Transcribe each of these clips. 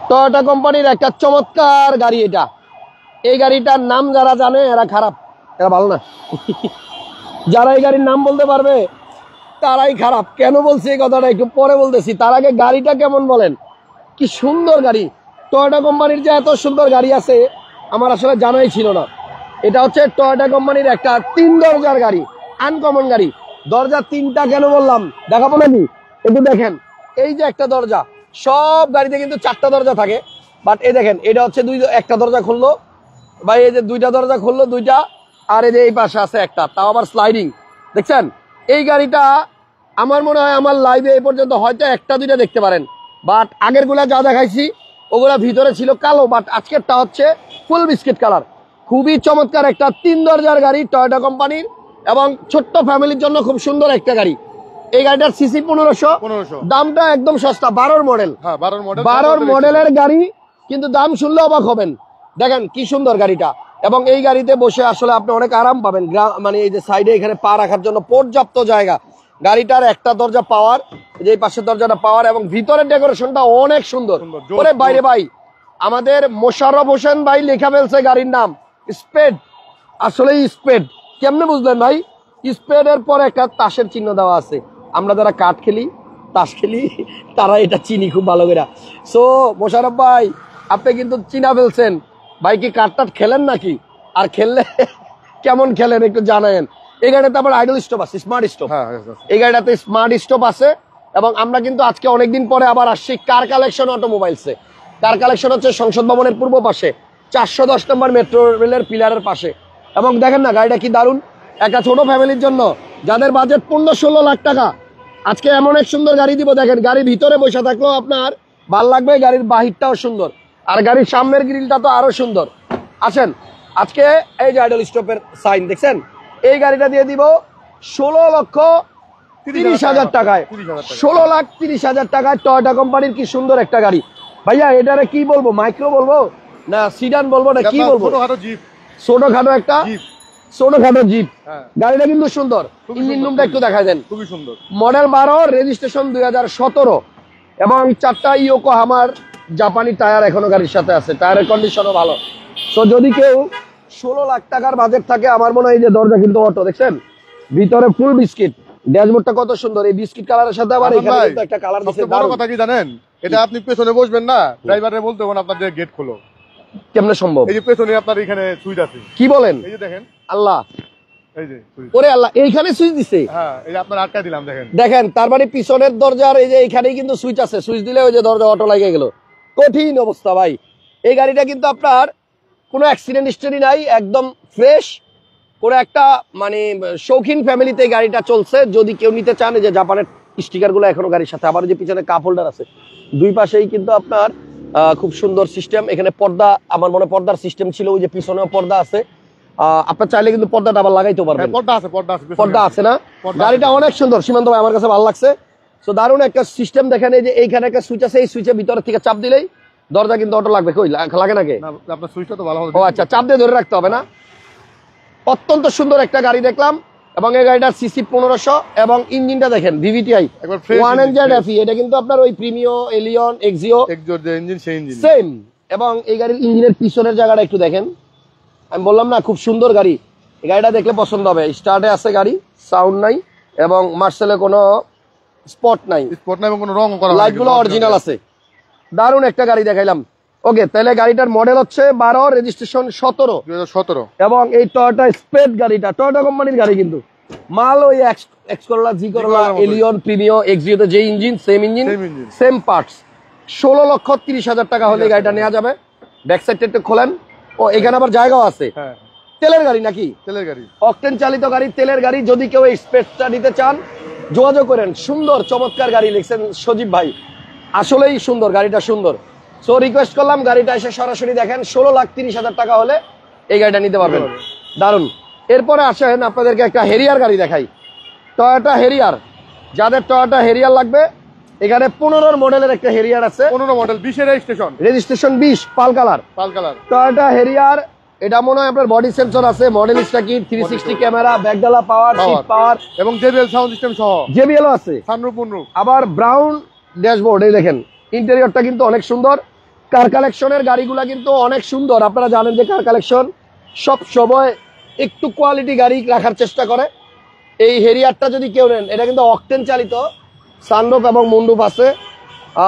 Toyota কোম্পানির একটা চমৎকার গাড়ি এটা। এই গাড়িটার নাম যারা জানে এরা খারাপ, এরা ভালো না। যারা এই গাড়ির নাম বলতে পারবে তারাই খারাপ। কেন বলছি এই কথাটা একটু পরে বলতেছি, তার আগে গাড়িটা কেমন বলেন, কি সুন্দর গাড়ি। টয়োটা কোম্পানির যে এত সুন্দর গাড়ি আছে আমার আসলে জানাই ছিল না। এটা হচ্ছে টয়োটা কোম্পানির একটা 3 দরজার গাড়ি, আনকমন গাড়ি। দরজা 3টা কেন বললাম দেখাবো নাকি, একটু দেখেন। এই যে একটা দরজা, সব গাড়িতে কিন্তু 4টা দরজা থাকে, বাট এই দেখেন এটা হচ্ছে একটা দরজা খুললো ভাই, এই যে 2টা দরজা খুললো 2টা, আর এই যে এই পাশে আছে একটা, তাও আবার স্লাইডিং। দেখছেন এই গাড়িটা আমার মনে হয় আমার লাইভে এই পর্যন্ত হয়তো 1টা 2টা দেখতে পারেন, বাট আগের গুলা যা দেখাইছি ওগুলা ভিতরে ছিল কালো, বাট আজকেরটা হচ্ছে ফুল বিস্কিট কালার। খুবই চমৎকার একটা 3 দরজার গাড়ি টয়োটা কোম্পানির, এবং ছোট্ট ফ্যামিলির জন্য খুব সুন্দর একটা গাড়ি। এই গাড়িটার সিসি 1500, দামটা একদম সস্তা, 12 মডেল। 12 মডেলের গাড়ি, কিন্তু দাম শুনলে অবাক হবেন। দেখেন কি সুন্দর গাড়িটা, এবং এই গাড়িতে বসে আসলে আপনি অনেক আরাম পাবেন। মানে এই যে সাইডে এখানে পা রাখার জন্য পর্যাপ্ত জায়গা। গাড়িটার একটা দরজা পাওয়ার, যে পাশের দরজাটা পাওয়ার, এবং ভিতরের ডেকোরেশনটা অনেক সুন্দর। ওরে বাইরে ভাই, আমাদের মোশাররফ হোসেন ভাই লেখা ফেলছে গাড়ির নাম স্পেড। আসলে স্পেড কেমনে বুঝলেন ভাই? স্পেডের পরে একটা তাসের চিহ্ন দেওয়া আছে। আমরা যারা কাঠ খেলি, তাস খেলি, তারা এটা চিনি খুব ভালো করে। সো মোশাররফ ভাই আপনি কিন্তু চিনা ফেলছেন। ভাই কি কাঠ টাট খেলেন নাকি? আর খেললে কেমন খেলেন একটু জানায়েন। এই গাড়িটাতে আবার আইডল স্টপ আছে, স্মার্ট স্টপ। এই গাড়িটাতে স্মার্ট স্টপ আছে। এবং আমরা কিন্তু আজকে অনেকদিন পরে আবার আসছি কার কালেকশন অটোমোবাইলসে। কার কালেকশন হচ্ছে সংসদ ভবনের পূর্ব পাশে 410 নম্বর মেট্রো রেলের পিলারের পাশে। এবং দেখেন না গাড়িটা কি দারুণ, একটা ছোট ফ্যামিলির জন্য যাদের বাজেট 15-16 লাখ টাকা, আজকে এমন এক সুন্দর গাড়ি দিব। দেখেন গাড়ির ভিতরে বসে থাকলেও আপনার ভাল লাগবে, গাড়ির বাহিরটাও সুন্দর, আর গাড়ির সামনের গ্রিলটা তো আরো সুন্দর। আসেন আজকে এই যে আইডল স্টপের সাইন দেখছেন, এই গাড়িটা দিয়ে দিব 16,30,000 টাকায়। 16,30,000 টাকায় টয়োটা কোম্পানির কি সুন্দর একটা গাড়ি। ভাইয়া এটারে কি বলবো, মাইক্রো বলবো না সিডান বলবো না কি বলবো? ছোটখাটো একটা ছোটখাটো জিপ। গাড়িটা কিন্তু সুন্দর, ইঞ্জিন রুমটা একটু দেখা দেন। খুবই সুন্দর, মডেল 12, রেজিস্ট্রেশন 2017, এবং 4টা ইয়োকোহামার জাপানি টায়ার এখনো গাড়ির সাথে আছে। টায়ারের কন্ডিশনও ভালো। তো যদি কেউ 16 লাখ টাকার বাজেট থাকে, আমার মনে হয় যে দরজা কিন্তু অটো দেখছেন, ভিতরে ফুল বিস্কিট, ড্যাশবোর্ডটা কত সুন্দর। এই বিস্কিট কালারের সাথে আবার এখানে কিন্তু একটা কালার দিয়েছে। বড় কথা কি জানেন, এটা আপনি পেছনে বসবেন না, ড্রাইভারে বলতে হবে আপনার যে গেট খোলো। কেমনে সম্ভব? এই যে পেছনে আপনার এখানে সুইচ আছে। কি বলেন? এই যে দেখেন, আল্লাহ, এই যে ওরে আল্লাহ, এইখানে সুইচ দিছে। হ্যাঁ, এই যে আপনার আটকা দিলাম, দেখেন দেখেন। তার মানে পিছনের দরজার এই যে এইখানেই কিন্তু সুইচ আছে, সুইচ দিলে ওই যে দরজা অটো লাগে গেল। কঠিন অবস্থা ভাই। এই গাড়িটা কিন্তু আপনার কোনো অ্যাক্সিডেন্ট হিস্টরি নাই, একদম ফ্রেশ। কোনো একটা মানে শৌখিন ফ্যামিলিতে এই গাড়িটা চলছে। যদি কেউ নিতে চান, যে জাপানের স্টিকার গুলো এখনো গাড়ির সাথে, আবার যে পিছনে কাপ হোল্ডার আছে, দুই পাশেই কিন্তু আপনার খুব সুন্দর সিস্টেম। এখানে পর্দা, আমার মনে পর্দার সিস্টেম ছিল, ওই যে পিছনেও পর্দা আছে। আপনার চাইলে কিন্তু পর্দাটা আবার লাগাইতে পারবেন। পর্দা আছে না? গাড়িটা অনেক সুন্দর সীমান্ত ভাই, আমার কাছে ভালো লাগছে। তো দারুণ একটা সিস্টেম। দেখেন এই যে এইখানে একটা সুইচ আছে, এই সুইচের ভিতরে থেকে চাপ দিলেই দরজা কিন্তু অটো লাগবে। কই লাগে নাকি? আপনার সুইচটা তো ভালো হবে। ও আচ্ছা, চাপ দিয়ে ধরে রাখতে হবে না। অত্যন্ত সুন্দর একটা গাড়ি দেখলাম। এবং এই গাড়িটার সিসি 1500, এবং ইঞ্জিনটা দেখেন ভিভিটিআই 1NZ FE। এটা কিন্তু আপনার ওই Premio, Allion, Axio engine same. এবং এই গাড়ির ইঞ্জিনের পিছনের জায়গাটা একটু দেখেন। আমি বললাম না খুব সুন্দর গাড়ি। এই গাড়িটা দেখলে পছন্দ হবে। স্টার্টে আছে গাড়ি, সাউন্ড নাই, এবং মার্সেলে কোনো স্পট নাই, এবং কোনো রং করা, লাইটগুলো অরিজিনাল আছে। দারুণ একটা গাড়ি দেখাইলাম। ওকে, তাহলে গাড়িটার মডেল হচ্ছে 12, রেজিস্ট্রেশন 17, এবং এই টয়োটা স্পেড গাড়িটা টয়োটা কোম্পানির গাড়ি, কিন্তু মাল ওই এক্স করোলা, জি করোলা, এলিয়ন, প্রিমিও, এক্সিওতে যে engine, same engine, same parts. 16,30,000 টাকা হলে গাড়িটা নেওয়া যাবে। ব্যাক সাইডটা একটু খোলেন। ও এখানে আবার জায়গাও আছে। তেলের গাড়ি নাকি? তেলের গাড়ি, অকটেন চালিত গাড়ি, তেলের গাড়ি। যদি কেউ এই স্পেসটা নিতে চান যোগাযোগ করেন। সুন্দর চমৎকার গাড়ি লিখছেন সজীব ভাই, আসলেই সুন্দর, গাড়িটা সুন্দর। সো রিকোয়েস্ট করলাম গাড়িটা এসে সরাসরি দেখেন। 16,30,000 টাকা হলে এই গাড়িটা নিতে পারবেন। দারুন। এরপরে আসেন আপনাদেরকে একটা হেরিয়ার গাড়ি দেখাই, টয়োটা হেরিয়ার। যাদের টয়োটা হেরিয়ার লাগবে, এখানে 15 মডেলের একটা হেরিয়ার আছে। 15 মডেল, 20 এর রেজিস্ট্রেশন 20, পাল কালার। Toyota Harrier. এটা মনে হয় আপনার বডি সেন্সর আছে, মডেল স্টাকিট, 360 ক্যামেরা, ব্যাকডালা পাওয়ার, সিট পাওয়ার, এবং জেবিএল সাউন্ড সিস্টেম সহ। জেবিএল আছে, সানরুফ, মুনরুফ, আবার ব্রাউন ড্যাশবোর্ড। এই দেখেন ইন্টেরিয়রটা কিন্তু অনেক সুন্দর। কার কালেকশনের গাড়িগুলা কিন্তু অনেক সুন্দর। আপনারা জানেন যে কার কালেকশন সব সময় একটু কোয়ালিটি গাড়ি রাখার চেষ্টা করে। এই হেরিয়ারটা যদি কেউ নেন, এটা কিন্তু অকটেন চালিত, সানরুফ এবং মুন্ডুপ আছে।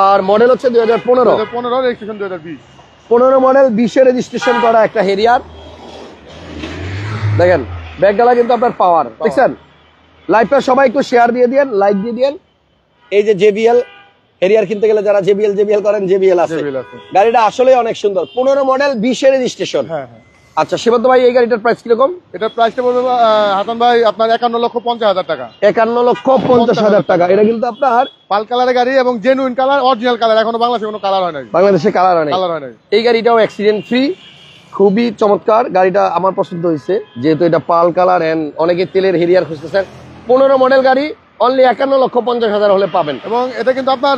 আর মডেল হচ্ছে 2015, রেজিস্ট্রেশন 2020, 15 মডেল 20-এ রেজিস্ট্রেশন করা একটা হেরিয়ার। দেখেন ব্যাগডালা কিন্তু আপনার পাওয়ার দেখছেন। লাইভটা সবাই একটু শেয়ার দিয়ে দিয়েন, লাইক দিয়ে দিয়েন। এই যে জেবিএল হেরিয়ার কিনতে গেলে যারা জেবিএল করেন, জেবিএল আছে। গাড়িটা আসলে অনেক সুন্দর। 15 মডেল 20-এ রেজিস্ট্রেশন। আচ্ছা সীমান্ত ভাই, এই গাড়িটার প্রাইস কিরকম? এটার প্রাইসটা বলবো হাসান ভাই আপনার 51,50,000 টাকা। 51,50,000 টাকা। এটা কিন্তু আপনার পাল কালারের গাড়ি এবং জেনুইন কালার, অরিজিনাল কালার। এখনো বাংলাদেশে কোনো কালার হয় নাই, বাংলাদেশে কালার হয় নাই। এই গাড়িটাও অ্যাক্সিডেন্ট ফ্রি, খুবই চমৎকার গাড়িটা। আমার পছন্দ হয়েছে যেহেতু এটা পাল কালার এন্ড অনেকে তেলের হেরিয়ার খুঁজতেছেন। 15 মডেল গাড়ি অনলি 51,50,000 হলে পাবেন। এবং এটা কিন্তু আপনার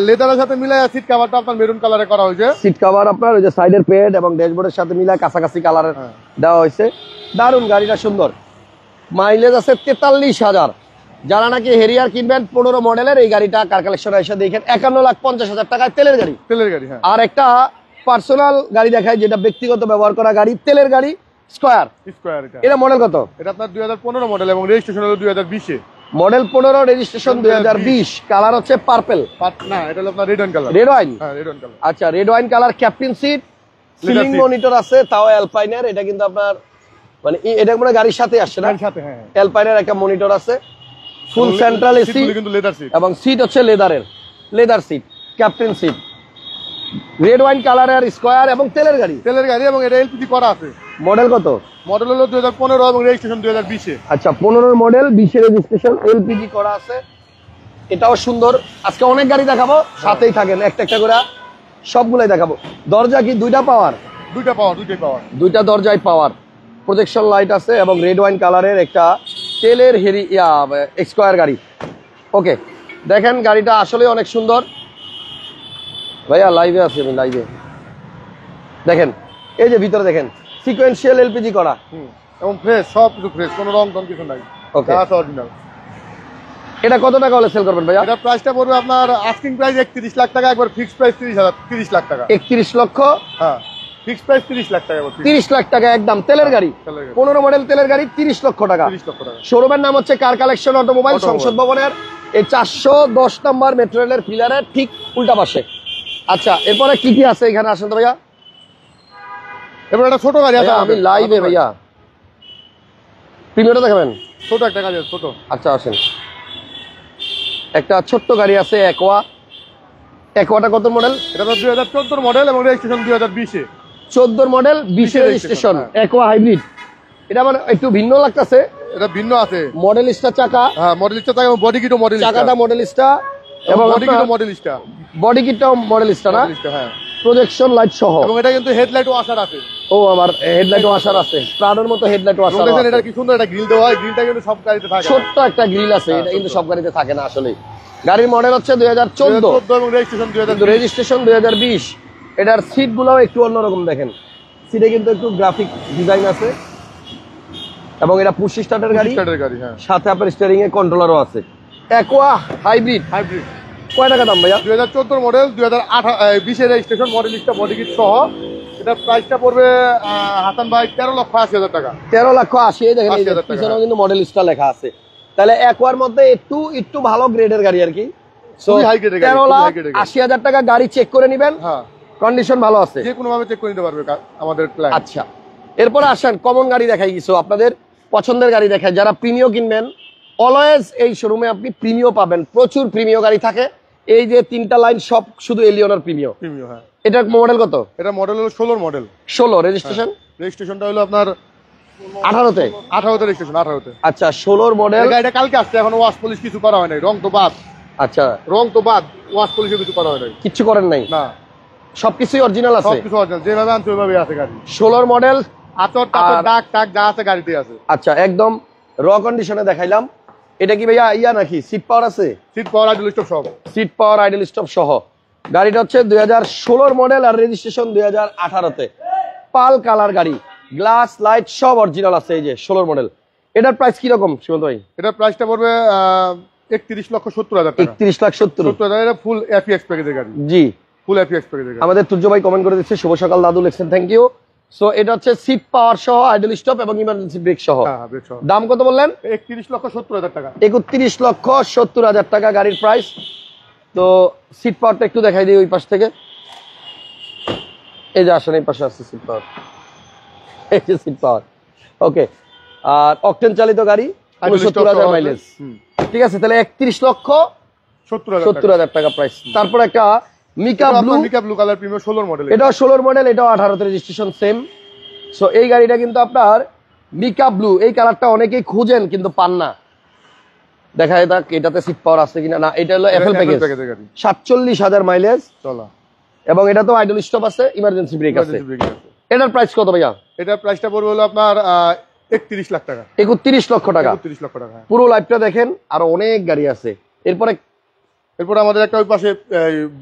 লেদারের সাথে মিলায় সিট কভারটা আপনার মেরুন কালারে করা হয়েছে। সিট কভার আপনার ওই যে সাইডের প্যাড এবং ড্যাশবোর্ডের সাথে মিলায় কাছাকাছি কালারের দেওয়া হয়েছে। দারুণ গাড়িটা সুন্দর। মাইলেজ আছে 43,000। যারা নাকি হেরিয়ার কিনবেন 15 মডেলের, এই গাড়িটা কার কালেকশনে এসে দেখেন। 51,50,000 টাকায় তেলের গাড়ি। হ্যাঁ। আর একটা পার্সোনাল গাড়ি দেখায়, যেটা ব্যক্তিগত ব্যবহার করা গাড়ি, তেলের গাড়ি, স্কয়ার। এটা মডেল কত? এটা আপনার 2015 মডেল এবং রেজিস্ট্রেশন হলো 2020-এ। Model 15, registration 2020। কালার হচ্ছে পার্পল। না, এটা হলো আপনার red wine colour. Red wine, হ্যাঁ রেড ওয়াইন কালার। আচ্ছা red wine colour. Captain seat, ceiling monitor আছে, তাও অ্যালপাইনের। এটা কিন্তু আপনার মানে এটা মানে গাড়ির সাথে আসছে না? সাথে, হ্যাঁ। অ্যালপাইনের একটা মনিটর আছে, ফুল সেন্ট্রাল এসি কিন্তু লেদার সিট, এবং সিট হচ্ছে leather seat, captain seat. Red wine কালারের স্কয়ার এবং তেলের গাড়ি এবং এটা এলপিজি করা আছে। মডেল কত? মডেল হলো 2015 এবং রেজিস্ট্রেশন 2020-এ। আচ্ছা 15 মডেল 20-এ রেজিস্ট্রেশন, এলপিজি করা আছে। এটাও সুন্দর। আজকে অনেক গাড়ি দেখাবো, সাথেই থাকেন, একটা একটা করে সবগুলাই দেখাবো। দরজা কি দুইটা পাওয়ার? দুইটা দরজায় পাওয়ার। প্রজেকশন লাইট আছে এবং রেড ওয়াইন কালারের একটা তেলের স্কয়ার গাড়ি। ওকে, দেখেন গাড়িটা আসলে অনেক সুন্দর। ভাইয়া লাইভে আছে, আমি লাইভে। দেখেন এই যে ভিতরে দেখেন সিকোয়েন্সিয়াল এলপিজি করা এবং ফ্রেশ, সব কিছু ফ্রেশ, কোনো রং টং কিছু নাই। ওকে, এটা অরিজিনাল। এটা কত টাকা হলে সেল করবেন ভাইয়া? এটা প্রাইসটা পড়বে আপনার আস্কিং প্রাইস 31 লাখ টাকা, একবার ফিক্সড প্রাইস 30 লাখ টাকা। 31 লক্ষ? হ্যাঁ, ফিক্সড প্রাইস 30 লাখ টাকা। 30 লাখ টাকা একদম। তেলের গাড়ি, 15 মডেল তেলের গাড়ি, 30 লক্ষ টাকা। শোরুমের নাম হচ্ছে কার কালেকশন অটোমোবাইল, সংসদ ভবনের এই 410 নম্বর মেট্রো রেলের পিলারের ঠিক উল্টা পাশে। আচ্ছা এরপরে কি কি আছে এখানে? আসেন তো ভাইয়া। এবার একটা ছোট গাড়ি আছে, আমি লাইভে ভাইয়া। প্রিমিয়ারটা দেখাবেন? ছোট একটা গাড়ি আছে, ছোট। আচ্ছা আসেন, একটা ছোট্ট গাড়ি আছে একোয়াটা কত মডেল? এটা 2014 মডেল এবং রেজিস্ট্রেশন 2020-এ। 14 মডেল 20-এ রেজিস্ট্রেশন, একোয়া হাইব্রিড। এটা মানে একটু ভিন্ন লাগতেছে। এটা ভিন্ন আছে, মডেলিস্টা চাকা। হ্যাঁ মডেলিস্টা চাকা এবং বডি কিটও মডেলিস্টা। চাকাটা মডেলিস্টা এবং বডি কিটও মডেলিস্টা। বডি কিটটাও মডেলিস্টা না? হ্যাঁ। প্রজেকশন লাইট সহ। এবং এটা কিন্তু হেডলাইটও আসার আছে। ও আমার হেডলাইটও আসার আছে, প্রাডোর মতো হেডলাইটও আসার আছে। দেখেন এটা কি সুন্দর একটা গ্রিল দেওয়া হয়, গ্রিলটা কিন্তু সব গাড়িতে থাকে। ছোট্ট একটা গ্রিল আছে, এটা কিন্তু সব গাড়িতে থাকে না আসলে। গাড়ির মডেল হচ্ছে 2014 এবং রেজিস্ট্রেশন 2020। রেজিস্ট্রেশন 2020। এটার সিট গুলাও একটু অন্যরকম দেখেন। সিটে কিন্তু একটু গ্রাফিক ডিজাইন আছে এবং এটা পুশ স্টার্টের গাড়ি। হ্যাঁ। সাথে আপনার স্টিয়ারিং এ কন্ট্রোলারও আছে। Aqua hybrid. কয় টাকা দাম ভাইয়া? 2014 মডেল 2020 এর রেজিস্ট্রেশন, মডেলিস্টা বডি কিট সহ। এটা প্রাইসটা পড়বে হাসান ভাই 13,80,000 টাকা। 13,80,000। এই দেখেন পিছনেও কিন্তু মডেলিস্টা লেখা আছে। তাহলে একোয়ার মধ্যে একটু ভালো গ্রেডের গাড়ি আর কি। 13,80,000 টাকা গাড়ি চেক করে নেবেন। হ্যাঁ, কন্ডিশন ভালো আছে, যে কোনো ভাবে চেক করে নিতে পারবে আমাদের ক্লায়েন্ট। আচ্ছা এরপর আসেন কমন গাড়ি দেখাই কিছু, আপনাদের পছন্দের গাড়ি দেখায়। যারা প্রিমিয় কিনবেন অলওয়েজ এই শোরুমে আপনি প্রিমিয় পাবেন, প্রচুর প্রিমিয় গাড়ি থাকে। এই যে তিনটা লাইন সব শুধু এলিয়নার প্রিমিয়। হ্যাঁ। এটার মডেল কত? এটা মডেল হলো 16 মডেল। 16 রেজিস্ট্রেশন? রেজিস্ট্রেশনটা হলো আপনার 18তে। 18তে রেজিস্ট্রেশন, 18তে। আচ্ছা 16 মডেল। গাড়িটা কালকে আসছে, এখনো ওয়াশ পলিশ কিছু করা হয় নাই, রং তো বাদ। আচ্ছা রং তো বাদ, ওয়াশ পলিশ কিছু করা হয় নাই। কিছু করেন নাই? না, সবকিছুই অরিজিনাল আছে। সবকিছু অরিজিনাল, যেভাবে আনছে ওইভাবে আছে গাড়ি। 16 মডেল, আতর টাতর দাগ টাগ যা আছে গাড়িতে আছে। আচ্ছা একদম র কন্ডিশনে দেখাইলাম। এটা কি ভাইয়া ইয়া নাকি সিট পাওয়ার আছে? সিট পাওয়ার, আইডল স্টপ সহ। সিট পাওয়ার, আইডল স্টপ সহ। গাড়িটা হচ্ছে 2016 মডেল আর রেজিস্ট্রেশন 2018তে। পাল কালার গাড়ি, গ্লাস লাইট সব অরিজিনাল আছে। এই যে 16 মডেল। এটার প্রাইস কি রকম সীমান্ত ভাই? এটার প্রাইসটা পড়বে 31,70,000 টাকা। 31,70,000। এটা ফুল এফএক্স প্যাকেজের গাড়ি। জি, ফুল এফএক্স প্যাকেজের গাড়ি। আমাদের তুর্য ভাই কমেন্ট করে দিচ্ছে শুভ সকাল দাদু লিখছেন, থ্যাংক ইউ। সো এটা হচ্ছে সিট পাওয়ার সহ আইডল স্টপ এবং ইমার্জেন্সি ব্রেক সহ। হ্যাঁ ব্রেক সহ। দাম কত বললেন? 31,70,000 টাকা। 31,70,000 টাকা গাড়ির প্রাইস। তো সিট পাওয়ারটা একটু দেখাই দিই ওই পাশ থেকে। এই যে আসেন, এই পাশে আছে সিট পাওয়ার, এই যে সিট পাওয়ার। ওকে, আর অকটেন চালিত গাড়ি, 69,000 মাইলেজ। ঠিক আছে, তাহলে 31,70,000 টাকা প্রাইস। তারপর একটা mica blue colour premium 16 model. এটাও 16 মডেল, এটাও 18 রেজিস্ট্রেশন সেম। সো এই গাড়িটা কিন্তু আপনার মিকা ব্লু, এই কালারটা অনেকেই খুঁজেন কিন্তু পান না। দেখা যাক এটাতে সিট পাওয়ার আছে কিনা। না, এটা হলো এফএল প্যাকেজ, 47,000 মাইলেজ চলা, এবং এটা তো আইডল স্টপ আছে, ইমার্জেন্সি ব্রেক আছে। এটার প্রাইস কত ভাইয়া? এটার প্রাইসটা পড়বে হলো আপনার 31 লাখ টাকা। 31 লক্ষ টাকা। 31 লক্ষ টাকা। পুরো লাইফটা দেখেন, আরো অনেক গাড়ি আছে। এরপরে আমাদের একটা ওই পাশে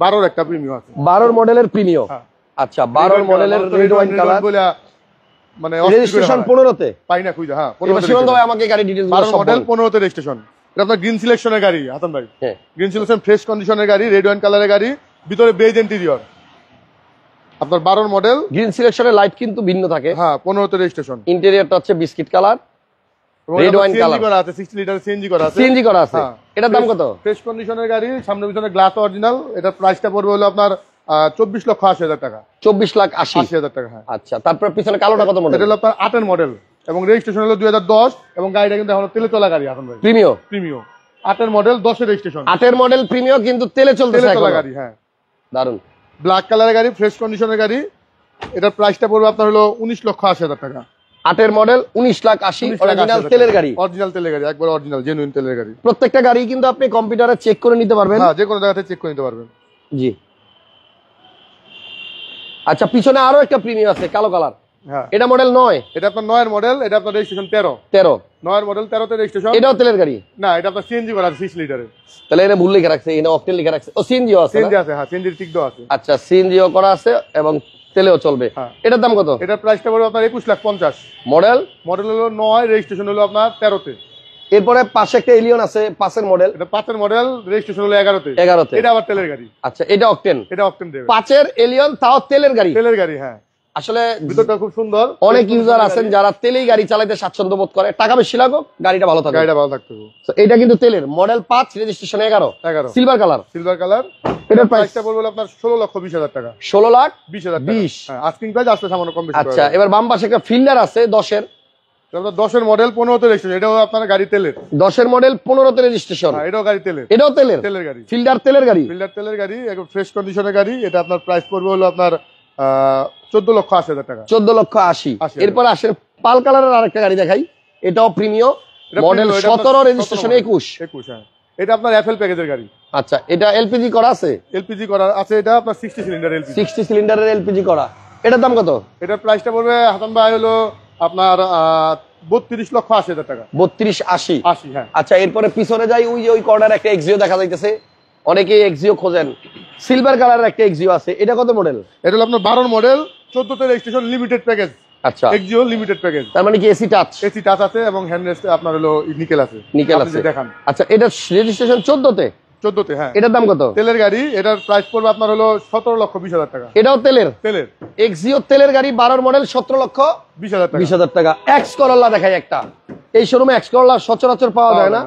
12 একটা প্রিমিয়াম আছে। 12 মডেলের প্রিমিয়াম। আচ্ছা, 12 মডেলের রেড ওয়াইন কালার, মানে রেজিস্ট্রেশন 15তে পাই না খুঁজে। হ্যাঁ, শিবন ভাই আমাকে গাড়ি ডিটেইলস 12 মডেল 15তে রেজিস্ট্রেশন। এটা আপনার গ্রিন সিলেকশনের গাড়ি হাসান ভাই। হ্যাঁ, গ্রিন সিলেকশন ফ্রেশ কন্ডিশনের গাড়ি, রেড ওয়াইন কালারের গাড়ি, ভিতরে বেজ ইন্টেরিয়র। আপনার 12 মডেল, গ্রিন সিলেকশনের লাইট কিন্তু ভিন্ন থাকে। হ্যাঁ, 15তে রেজিস্ট্রেশন। ইন্টেরিয়রটা হচ্ছে biscuit colour, red wine colour করা আছে, 60 লিটার সিএনজি করা আছে। সিএনজি করা আছে। এটার দাম কত? ফ্রেশ কন্ডিশনের গাড়ি, সামনে পিছনে গ্লাস অরিজিনাল। এটার প্রাইসটা পড়বে হলো আপনার 24,80,000 টাকা। 24,80,000 টাকা। হ্যাঁ। আচ্ছা, তারপর পিছনে কালোটা কত মডেল? এটা হলো আপনার 8 এর মডেল এবং রেজিস্ট্রেশন হলো 2010 এবং গাড়িটা কিন্তু এখনো তেলে চলা গাড়ি এখন ভাই। প্রিমিয়াম 8 এর মডেল, 10 এর রেজিস্ট্রেশন। 8 এর মডেল প্রিমিয়াম, কিন্তু তেলে চলতেছে এখন গাড়ি। হ্যাঁ, দারুন। ব্ল্যাক কালারের গাড়ি, ফ্রেশ কন্ডিশনের গাড়ি। এটার প্রাইসটা পড়বে আপনার হলো 19,80,000 টাকা। 8 এর মডেল 19,80,000, অরিজিনাল তেলের গাড়ি। অরিজিনাল তেলের গাড়ি, একবার অরিজিনাল জেনুইন তেলের গাড়ি। প্রত্যেকটা গাড়ি কিন্তু আপনি কম্পিউটারে চেক করে নিতে পারবেন। হ্যাঁ, যে কোনো জায়গা থেকে চেক করে নিতে পারবেন। জি। আচ্ছা, পিছনে আরো একটা প্রিমিয়াম আছে কালো কালার। হ্যাঁ, এটা মডেল 9। এটা আপনার 9 এর মডেল, এটা আপনার রেজিস্ট্রেশন 13। 9 এর মডেল, 13 তে রেজিস্ট্রেশন। এটাও তেলের গাড়ি? না, এটা আপনার সিএনজি করা আছে 6 লিটারের। তাহলে এটা ভুল লিখে রাখছে, এটা অকটেন লিখে রাখছে। ও সিএনজিও আছে? সিএনজি আছে, হ্যাঁ, সিএনজির টিক দেওয়া আছে। আচ্ছা, সিএনজিও করা আছে এবং তেলেও চলবে। এটার দাম কত? এটার প্রাইসটা পড়বে আপনার 21,50,000। মডেল হলো 9, রেজিস্ট্রেশন হলো আপনার 13 তে। এরপরে পাশে একটা এলিয়ন আছে 5 এর মডেল। এটা 5 এর মডেল, রেজিস্ট্রেশন হলো 11 তে। এটা আবার তেলের গাড়ি। আচ্ছা, এটা অকটেন দেবে। 5 এর এলিয়ন, তাও তেলের গাড়ি। হ্যাঁ। আসলে ভিতরটা খুব সুন্দর। অনেক ইউজার আছেন যারা তেলেই গাড়ি চালাতে স্বাচ্ছন্দ্য বোধ করে, টাকা বেশি লাগুক, গাড়িটা ভালো থাকে। এটা কিন্তু তেলের মডেল 5, রেজিস্ট্রেশন 11, সিলভার কালার। এটার প্রাইসটা পড়বে আপনার 16,20,000 টাকা। 16,20,000। হ্যাঁ, আস্কিং প্রাইস আসলে সামান্য কম বেশি। আচ্ছা, এবার বাম পাশে একটা ফিল্ডার আছে 10 এর। 10 এর মডেল, 15 তে রেজিস্ট্রেশন। এটাও আপনার গাড়ি তেলের। 10 এর মডেল, 15 তে রেজিস্ট্রেশন। হ্যাঁ, এটাও গাড়ি তেলের। এটাও তেলের গাড়ি। ফিল্ডার তেলের গাড়ি। একদম ফ্রেশ কন্ডিশনের গাড়ি। এটা আপনার প্রাইস পড়বে হলো আপনার 14,80,000 টাকা। 14,80,000। এরপর আসেন পাল কালারের আরেকটা গাড়ি দেখাই, এটাও প্রিমিয়াম, মডেল 17, রেজিস্ট্রেশন 21। হ্যাঁ, এটা আপনার এফএল প্যাকেজের গাড়ি। আচ্ছা, এটা এলপিজি করা আছে? এটা আপনার 60 সিলিন্ডার এলপিজি। 60 সিলিন্ডারের এলপিজি করা। এটার দাম কত? এটার প্রাইসটা পড়বে হাসান ভাই হলো আপনার 32,80,000 টাকা। 32,80,000। হ্যাঁ। আচ্ছা, এরপরে পিছনে যাই, ওই কর্নারে একটা এক্সিও দেখা যাইতেছে, অনেকেই এক্সিও খোঁজেন। সিলভার কালারের একটা এক্সিও আছে, এটা কত মডেল? এটা হলো আপনার 12 মডেল, 14 তে রেজিস্ট্রেশন, লিমিটেড প্যাকেজ। আচ্ছা, এক্সিও লিমিটেড প্যাকেজ। তার মানে কি এসি টাচ আছে এবং হ্যান্ডরেস্ট আপনার হলো নিকেল আছে। দেখান। আচ্ছা, এটা রেজিস্ট্রেশন 14 তে। হ্যাঁ। এটার দাম কত? তেলের গাড়ি। এটার প্রাইস পড়বে আপনার হলো 17,20,000 টাকা। এটাও তেলের এক্সিও তেলের গাড়ি, 12 মডেল, 17,20,000 টাকা। এক্স করোলা দেখাই একটা। এই শোরুমে এক্স করোলা সচরাচর পাওয়া যায় না,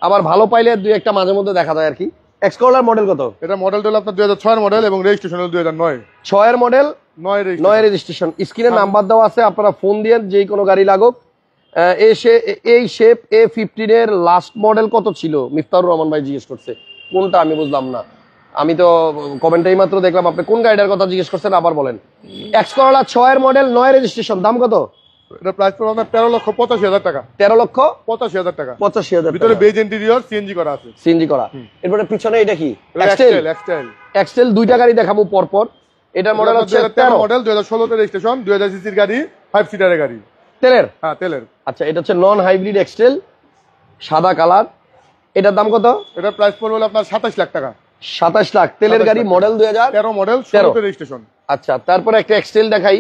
আবার ভালো পাইলে দুই একটা মাঝে মধ্যে দেখা যায় আর কি। এক্স করোলার মডেল কত? এটা মডেলটা হলো আপনার 2006 এর মডেল এবং রেজিস্ট্রেশন হলো 2009। 6 এর মডেল, 9 রেজিস্ট্রেশন। স্ক্রিনে নাম্বার দেওয়া আছে, আপনারা ফোন দিয়ে যে কোনো গাড়ি লাগুক। এই শেপ A15 এর লাস্ট মডেল কত ছিল? মিফতারুর রহমান ভাই জিজ্ঞেস করছে, কোনটা আমি বুঝলাম না। আমি তো কমেন্টেই মাত্র দেখলাম, আপনি কোন গাড়িটার কথা জিজ্ঞেস করছেন আবার বলেন। এক্স করোলা 6 এর মডেল, 9 রেজিস্ট্রেশন, দাম কত? এটা প্রাইস পড়বে আপনার 13,85,000 টাকা। 13,85,000 টাকা। 85,000। ভিতরে বেজ ইন্টেরিয়র, সিএনজি করা আছে। সিএনজি করা। এরপরে পিছনে এটা কি? এক্সটেল। দুইটা গাড়ি দেখাবো পরপর। এটার মডেল হচ্ছে 13 মডেল, 2016 তে রেজিস্ট্রেশন, 2000 সিসির গাড়ি, 5 সিটারের গাড়ি। তেলের? হ্যাঁ, তেলের। আচ্ছা, এটা হচ্ছে নন হাইব্রিড এক্সটেল, সাদা কালার। এটার দাম কত? এটার প্রাইস পড়বে আপনার 27 লাখ টাকা। 27 লাখ। তেলের গাড়ি, মডেল 2013 মডেল, 16 তে রেজিস্ট্রেশন। আচ্ছা, তারপরে একটা এক্সটেল দেখাই,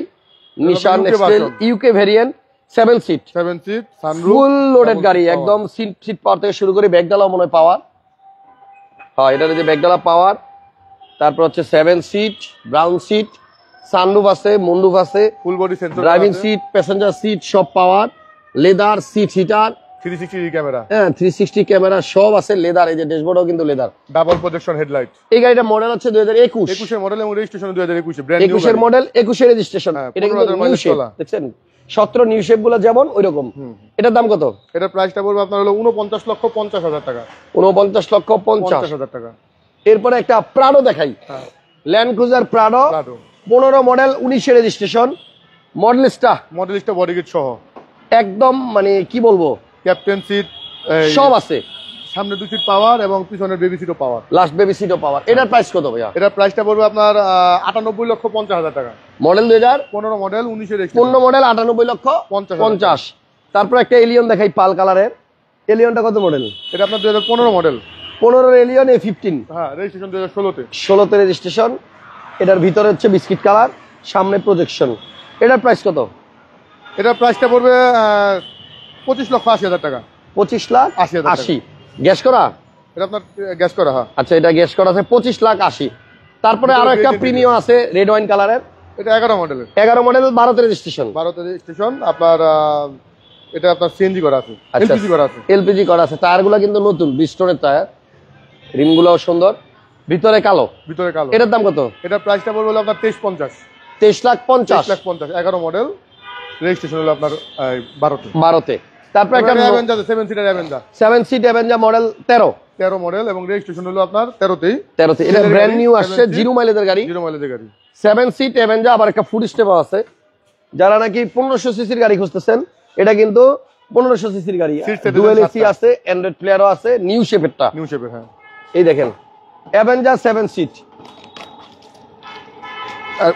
Nissan X Trail UK variant, 7 seat, sunroof, full loaded গাড়ি, একদম সিট পাওয়ার থেকে শুরু করে ব্যাগডালাও মনে হয় পাওয়ার। হ্যাঁ, এটার যে ব্যাগডালা পাওয়ার, তারপর হচ্ছে 7 সিট, ব্রাউন সিট, সানরুফ আছে, মুনরুফ আছে, full body sensor, driving seat, passenger seat সব power, leather seat heater, 360 camera, হ্যাঁ 360 ক্যামেরা সব আছে, লেদার, এই যে ড্যাশবোর্ডও কিন্তু লেদার। Double projection headlight. এই গাড়িটা মডেল হচ্ছে 2021 21 এর মডেল এবং রেজিস্ট্রেশন 2021 ব্র্যান্ড নিউ 21 এর মডেল, 21 এর রেজিস্ট্রেশন। এটা কিন্তু নিউ শেপ, দেখছেন 17 নিউ শেপ গুলো যেমন ওইরকম। এটার দাম কত? এটার প্রাইসটা পড়বে আপনার হলো 49,50,000 টাকা। 49,50,000 টাকা। এরপরে একটা প্রাডো দেখাই, ল্যান্ড ক্রুজার প্রাডো, 15 মডেল, 19 এর রেজিস্ট্রেশন, মডেলিস্টা বডি কিট সহ একদম, মানে কি বলবো, ক্যাপ্টেন সিট সব আছে, সামনে 2 সিট পাওয়ার এবং পিছনের বেবি সিটও পাওয়ার, লাস্ট বেবি সিটও পাওয়ার। এটার প্রাইস কত ভাইয়া? এটার প্রাইসটা পড়বে আপনার 98,50,000 টাকা। মডেল 2015 মডেল, 19 এর 15 মডেল, 98,50,000। তারপর একটা এলিয়ন দেখাই পাল কালারের। এলিয়নটা কত মডেল? এটা আপনার 2015 মডেল, 15 এলিয়ন A15, হ্যাঁ রেজিস্ট্রেশন 2016 তে। 16 তে রেজিস্ট্রেশন। এটার ভিতরে হচ্ছে বিস্কিট কালার, সামনে প্রজেকশন। এটার প্রাইস কত? এটার প্রাইসটা পড়বে 25,80,000 টাকা। 25,80,000 গ্যাস করা? এটা আপনার গ্যাস করা, হ্যাঁ। আচ্ছা, এটা গ্যাস করা আছে 25,80,000। তারপরে আরো একটা প্রিমিয়াম আছে রেড ওয়াইন কালারের, এটা 11 মডেলের, 11 মডেল, 12 তে রেজিস্ট্রেশন। 12 তে রেজিস্ট্রেশন আপনার। এটা আপনার সিএনজি করা আছে, এলপিজি করা আছে, এলপিজি করা আছে। টায়ারগুলো কিন্তু নতুন ব্রিস্টনের টায়ার, রিমগুলোও সুন্দর, ভিতরে কালো। এটার দাম কত? এটার প্রাইসটা পড়বে হলো আপনার 23,50,000। 23,50,000, 11 মডেল, রেজিস্ট্রেশন হলো আপনার 12 তে। তারপর একটা Avenger 7 seater Avenger, 7 seat Avenger model 13 model এবং রেজিস্ট্রেশন হলো আপনার 13 তে। এটা ব্র্যান্ড নিউ আসছে, 0 মাইলেজের গাড়ি, 0 মাইলেজের গাড়ি। 7 সিট অ্যাভেঞ্জার, আবার একটা ফুড স্টেপ আছে। যারা নাকি 1500 সিসির গাড়ি খুঁজতেছেন, এটা কিন্তু 1500 সিসির গাড়ি, ডুয়েল এসি আছে, অ্যান্ড্রয়েড প্লেয়ারও আছে, নিউ শেপেরটা, নিউ শেপের, হ্যাঁ। এই দেখেন অ্যাভেঞ্জার 7 সিট।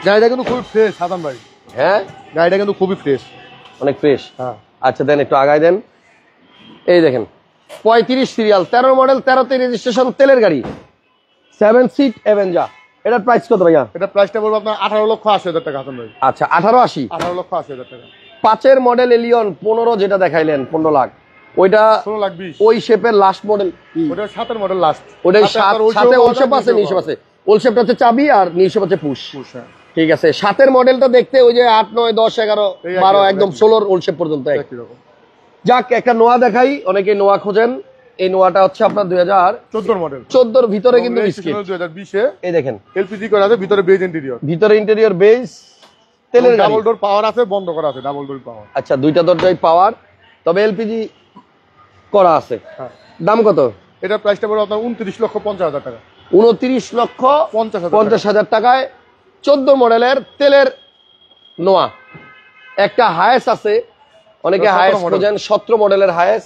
গাড়িটা কিন্তু খুব ফ্রেশ হাসান ভাই, হ্যাঁ গাড়িটা কিন্তু খুবই ফ্রেশ, অনেক ফ্রেশ। হ্যাঁ। আচ্ছা দেন, একটু আগায় দেন। এই দেখেন 35 সিরিয়াল, 13 মডেল, 13 তে রেজিস্ট্রেশন, তেলের গাড়ি, 7 সিট অ্যাভেঞ্জার। এটার প্রাইস কত ভাইয়া? এটার প্রাইসটা পড়বে আপনার 18,80,000 টাকা হাসান ভাই। আচ্ছা 18,80,000, 18,80,000 টাকা। 5 এর মডেল এলিয়ন 15, যেটা দেখাইলেন 15 লাখ, ওইটা 16,20,000, ওই শেপের লাস্ট মডেল, ওটা 7 এর মডেল লাস্ট, ওটাই সাথে ওল শেপ আছে, নিউ শেপ আছে। ওল শেপটা হচ্ছে চাবি আর নিউ শেপ হচ্ছে পুশ। ঠিক আছে, 7 এর মডেলটা দেখতে ওই যে 8, 9, 10, 11, 12 একদম 16 ওল শেপ পর্যন্ত একই রকম। যাক, একটা নোয়া দেখাই, অনেকে নোয়া খোঁজেন। এই নোয়াটা হচ্ছে আপনার 2014 মডেল, 14 ভিতরে কিন্তু বিস্কিট। 2020 এ এই দেখেন এলপিজি করা আছে, ভিতরে বেজ ইন্টেরিয়র, ভিতরে ইন্টেরিয়র বেজ, তেলের গাড়ি, ডাবল ডোর পাওয়ার আছে, বন্ধ করা আছে, ডাবল ডোর পাওয়ার। আচ্ছা, দুইটা দরজায় পাওয়ার, তবে এলপিজি করা আছে। দাম কত? এটার প্রাইসটা পড়বে আপনার 29,50,000 টাকা। 29,50,000 টাকায় 14 মডেলের তেলের নোয়া। একটা হায়েস আছে, অনেকে হায়েস খোঁজেন, 17 মডেলের হায়েস,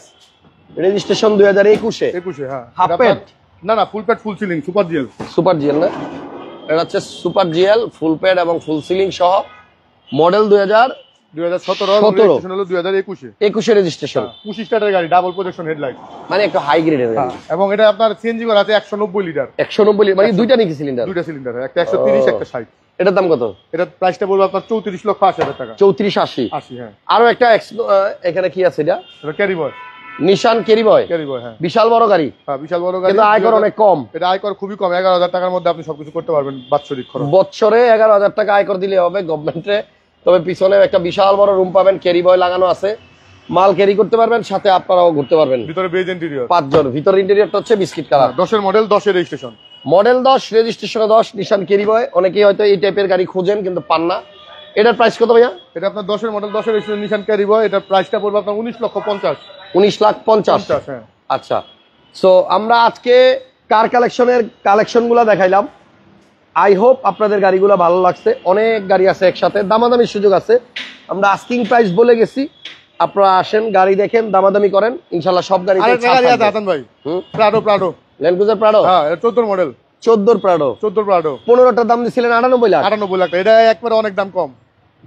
রেজিস্ট্রেশন 2021 এ। 21 হ্যাঁ। হাফ প্যাড না ফুল pad full ceiling super GL. Super GL না, এটা হচ্ছে সুপার জিএল, ফুল প্যাড এবং ফুল সিলিং সহ, মডেল 2017, রেজিস্ট্রেশন হলো 2021 এ রেজিস্ট্রেশন। 25 স্টারের গাড়ি, ডাবল প্রজেকশন হেডলাইট, মানে একটু হাই গ্রেডের গাড়ি। এবং এটা আপনার সিএনজি করা আছে 190 লিটার। 190 লিটার মানে দুইটা নাকি সিলিন্ডার? দুইটা সিলিন্ডার, একটা 130, একটা 60। এটার দাম কত? এটার প্রাইসটা বলবো আপনার 34,80,000 টাকা। 34,80,000। হ্যাঁ। আরো একটা এখানে কি আছে? এটা ক্যারি বয়, নিশান ক্যারি বয়, হ্যাঁ। বিশাল বড় গাড়ি, হ্যাঁ বিশাল বড় গাড়ি, কিন্তু আয়কর অনেক কম। এটা আয়কর খুবই কম, 11,000 টাকার মধ্যে আপনি সবকিছু করতে পারবেন বাৎসরিক খরচ। বছরে 11,000 টাকা আয়কর দিলে হবে গভর্নমেন্টে। তবে পিছনে একটা বিশাল বড় রুম পাবেন, ক্যারি বয় লাগানো আছে, মাল ক্যারি করতে পারবেন, সাথে আপনারাও ঘুরতে পারবেন। ভিতরে বেজ ইন্টেরিয়র, 5 জন। ভিতরে ইন্টেরিয়রটা হচ্ছে বিস্কিট কালার। 10 এর মডেল, 10 এর রেজিস্ট্রেশন, মডেল 10, রেজিস্ট্রেশন 10, নিশান ক্যারি বয়। অনেকেই হয়তো এই টাইপের গাড়ি খোঁজেন কিন্তু পান না। এটার প্রাইস কত ভাইয়া? এটা আপনার 10 এর মডেল, 10 এর রেজিস্ট্রেশন, নিশান ক্যারি বয়। এটার প্রাইসটা পড়বে আপনার 19,50,000। 19,50,000, হ্যাঁ। আচ্ছা, সো আমরা আজকে কার কালেকশন গুলা দেখাইলাম। আই হোপ আপনাদের গাড়িগুলো ভালো লাগছে। অনেক গাড়ি আছে একসাথে, দামাদামির সুযোগ আছে। আমরা আস্কিং প্রাইস বলে গেছি, আপনারা আসেন, গাড়ি দেখেন, দামাদামি করেন, ইনশাআল্লাহ সব গাড়ি। আরেকটা গাড়ি আছে হাসান ভাই, প্রাডো, ল্যান্ড ক্রুজার প্রাডো, হ্যাঁ 14 মডেল, 14 প্রাডো, 14 প্রাডো। 15টার দাম দিছিলেন 98 লাখ। 98 লাখ, এটা একবারে অনেক দাম কম।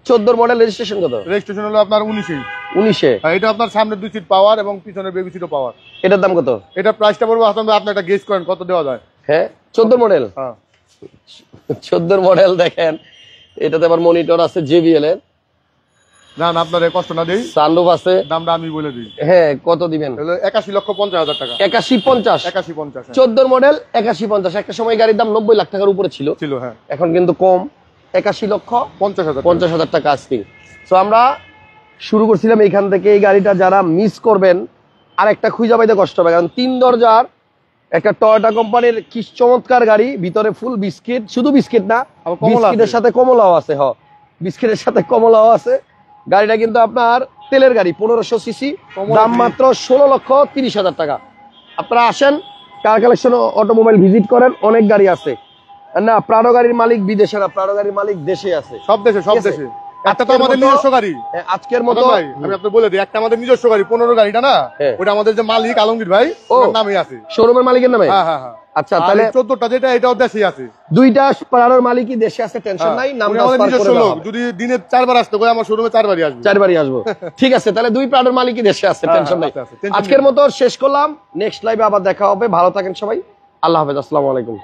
14 মডেল, রেজিস্ট্রেশন কত? রেজিস্ট্রেশন হলো আপনার 19 19 এ। এটা আপনার সামনে 2 সিট পাওয়ার এবং পিছনে বেবি সিটও পাওয়ার। এটার দাম কত? এটা প্রাইসটা পড়বে হাসান ভাই, আপনি একটা গেস করেন কত দেওয়া যায়। হ্যাঁ 14 মডেল, হ্যাঁ 14 মডেল। দেখেন এটাতে আবার মনিটর আছে JBL এর, না না আপনার কষ্ট না দেই, সানরুফ আছে, দামটা আমি বলে দিই। হ্যাঁ কত দিবেন? 81,50,000 টাকা। 81-50, 81,50 14 মডেল 81-50। একটা সময় গাড়ির দাম 90 লাখ টাকার উপরে ছিল, হ্যাঁ, এখন কিন্তু কম, 81,50,000 টাকা আজকে। তো আমরা শুরু করছিলাম এইখান থেকে। এই গাড়িটা যারা মিস করবেন আর একটা খুঁজে পাইতে কষ্ট হবে, কারণ 3 দরজার একটা টয়োটা কোম্পানির কি চমৎকার গাড়ি, ভিতরে ফুল বিস্কিট, শুধু বিস্কিট না, আবার কমলা বিস্কিটের আছে। সাথে কমলাও আছে। বিস্কিটের সাথে কমলাও আছে। গাড়িটা কিন্তু আপনার তেলের গাড়ি, 1500 সিসি, দাম মাত্র 16,30,000 টাকা। আপনারা আসেন, কার কালেকশন অটোমোবাইল ভিজিট করেন, অনেক গাড়ি আছে। না প্রাডো গাড়ির মালিক বিদেশে না, প্রাডো গাড়ির মালিক দেশে আছে, সব দেশে, সব ঠিক আছে? দেশে। একটা তো আমাদের নিজস্ব গাড়ি, আজকের মতো ভাই আমি আপনাকে বলে দিই, একটা আমাদের নিজস্ব গাড়ি 15 গাড়িটা না, হ্যাঁ। ওটা আমাদের যে মালিক আলমগীর ভাই, ওর নামে আছে। শোরুমের মালিকের নামে? হ্যাঁ হ্যাঁ হ্যাঁ। আচ্ছা, তাহলে তাহলে 14টা যেটা এটাও দেশেই আছে। দুইটা প্রাডোর মালিকই দেশে আছে, টেনশন নাই, নাম উনি আমাদের ট্রান্সফার নিজস্ব করে লোক, দেওয়া হবে। যদি দিনে 4 বার আসতে কই, আমার শোরুমে 4 বারই আসবে। 4 বারই আসবো, ঠিক আছে। তাহলে দুই প্রাডোর মালিকই দেশে আছে, টেনশন নাই। আছে, tension আজকের মতো শেষ করলাম, নেক্সট লাইভে আবার দেখা হবে। ভালো থাকেন সবাই, আল্লাহ হাফেজ, আসসালামু আলাইকুম।